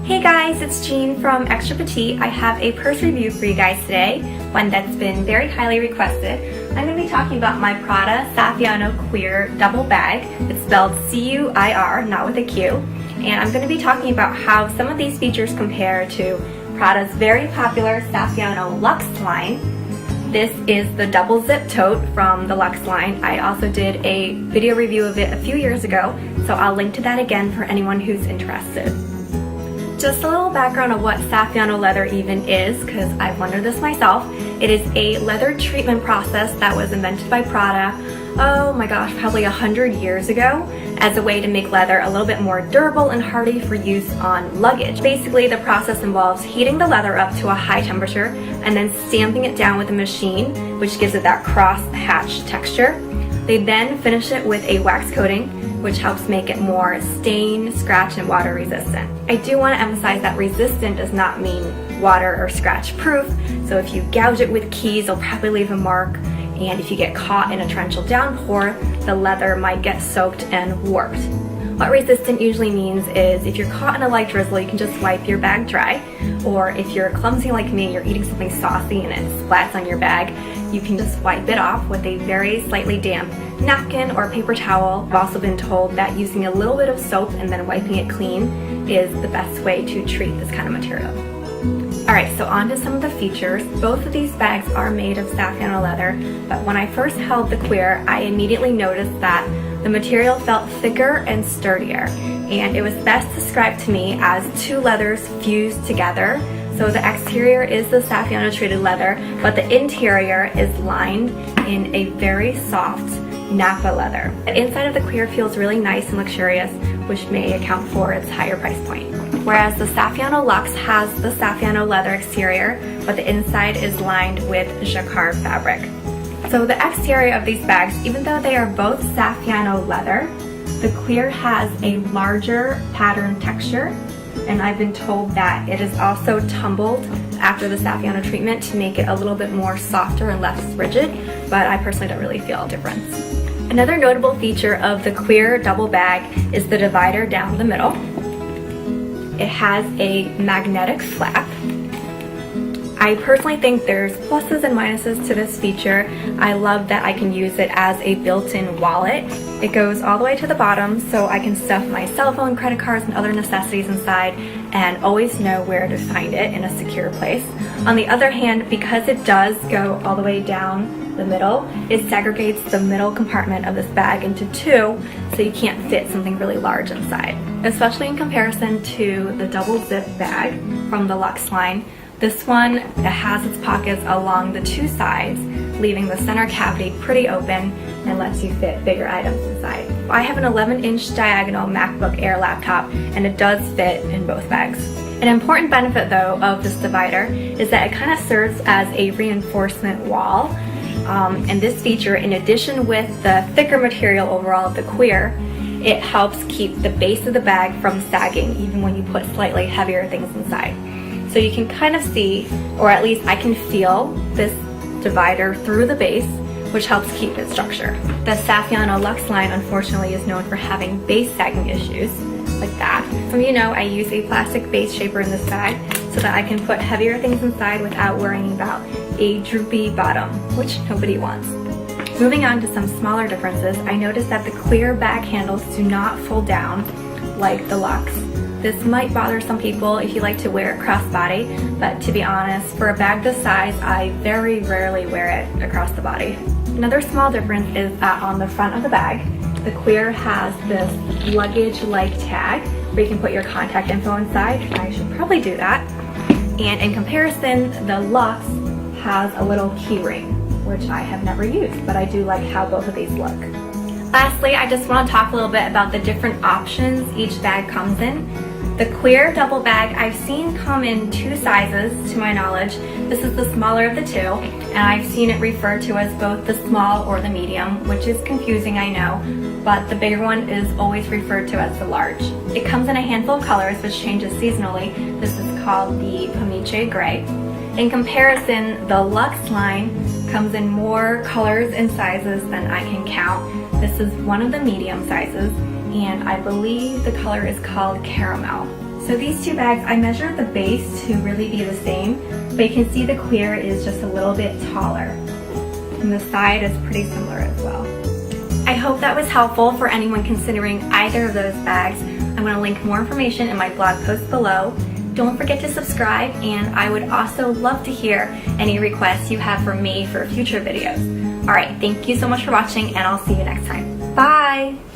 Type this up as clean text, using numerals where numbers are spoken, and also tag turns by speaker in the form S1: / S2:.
S1: Hey guys, it's Jean from Extra Petite. I have a purse review for you guys today, one that's been very highly requested. I'm going to be talking about my Prada Saffiano Cuir double bag. It's spelled C-U-I-R, not with a Q. And I'm going to be talking about how some of these features compare to Prada's very popular Saffiano Luxe line. This is the double zip tote from the Luxe line. I also did a video review of it a few years ago, so I'll link to that again for anyone who's interested. Just a little background of what Saffiano leather even is, because I've wondered this myself. It is a leather treatment process that was invented by Prada, oh my gosh, probably 100 years ago, as a way to make leather a little bit more durable and hardy for use on luggage. Basically, the process involves heating the leather up to a high temperature and then stamping it down with a machine, which gives it that cross-hatch texture. They then finish it with a wax coating, which helps make it more stain, scratch, and water resistant. I do want to emphasize that resistant does not mean water or scratch proof, so if you gouge it with keys, it'll probably leave a mark, and if you get caught in a torrential downpour, the leather might get soaked and warped. What resistant usually means is if you're caught in a light drizzle, you can just wipe your bag dry, or if you're clumsy like me, you're eating something saucy and it splats on your bag, you can just wipe it off with a very slightly damp napkin or paper towel. I've also been told that using a little bit of soap and then wiping it clean is the best way to treat this kind of material. Alright, so on to some of the features. Both of these bags are made of Saffiano leather, but when I first held the Cuir, I immediately noticed that the material felt thicker and sturdier, and it was best described to me as two leathers fused together. So the exterior is the Saffiano treated leather, but the interior is lined in a very soft Napa leather. The inside of the Cuir feels really nice and luxurious, which may account for its higher price point. Whereas the Saffiano Luxe has the Saffiano leather exterior, but the inside is lined with jacquard fabric. So the exterior of these bags, even though they are both Saffiano leather, the Cuir has a larger pattern texture, and I've been told that it is also tumbled after the Saffiano treatment to make it a little bit more softer and less rigid, but I personally don't really feel a difference. Another notable feature of the Cuir double bag is the divider down the middle. It has a magnetic flap. I personally think there's pluses and minuses to this feature. I love that I can use it as a built-in wallet. It goes all the way to the bottom, so I can stuff my cell phone, credit cards, and other necessities inside and always know where to find it in a secure place. On the other hand, because it does go all the way down the middle, it segregates the middle compartment of this bag into two, so you can't fit something really large inside. Especially in comparison to the double zip bag from the Luxe line, this one has its pockets along the two sides, leaving the center cavity pretty open and lets you fit bigger items inside. I have an 11-inch diagonal MacBook Air laptop, and it does fit in both bags. An important benefit though of this divider is that it kind of serves as a reinforcement wall, and this feature, in addition with the thicker material overall of the Cuir, it helps keep the base of the bag from sagging even when you put slightly heavier things inside. So you can kind of see, or at least I can feel, this divider through the base, which helps keep its structure. The Saffiano Luxe line unfortunately is known for having base sagging issues like that. Some of you know I use a plastic base shaper in this bag so that I can put heavier things inside without worrying about a droopy bottom, which nobody wants. Moving on to some smaller differences, I noticed that the Cuir bag handles do not fold down like the Luxe. This might bother some people if you like to wear it crossbody, but to be honest, for a bag this size, I very rarely wear it across the body. Another small difference is that on the front of the bag, the Cuir has this luggage-like tag where you can put your contact info inside. I should probably do that. And in comparison, the Luxe has a little key ring, which I have never used, but I do like how both of these look. Lastly, I just want to talk a little bit about the different options each bag comes in. The Cuir double bag I've seen come in two sizes, to my knowledge. This is the smaller of the two, and I've seen it referred to as both the small or the medium, which is confusing, I know, but the bigger one is always referred to as the large. It comes in a handful of colors, which changes seasonally. This is called the Pomice Gray. In comparison, the Luxe line comes in more colors and sizes than I can count. This is one of the medium sizes, and I believe the color is called caramel. So these two bags, I measured the base to really be the same, but you can see the Cuir is just a little bit taller. And the side is pretty similar as well. I hope that was helpful for anyone considering either of those bags. I'm going to link more information in my blog post below. Don't forget to subscribe, and I would also love to hear any requests you have for me for future videos. Alright, thank you so much for watching, and I'll see you next time. Bye!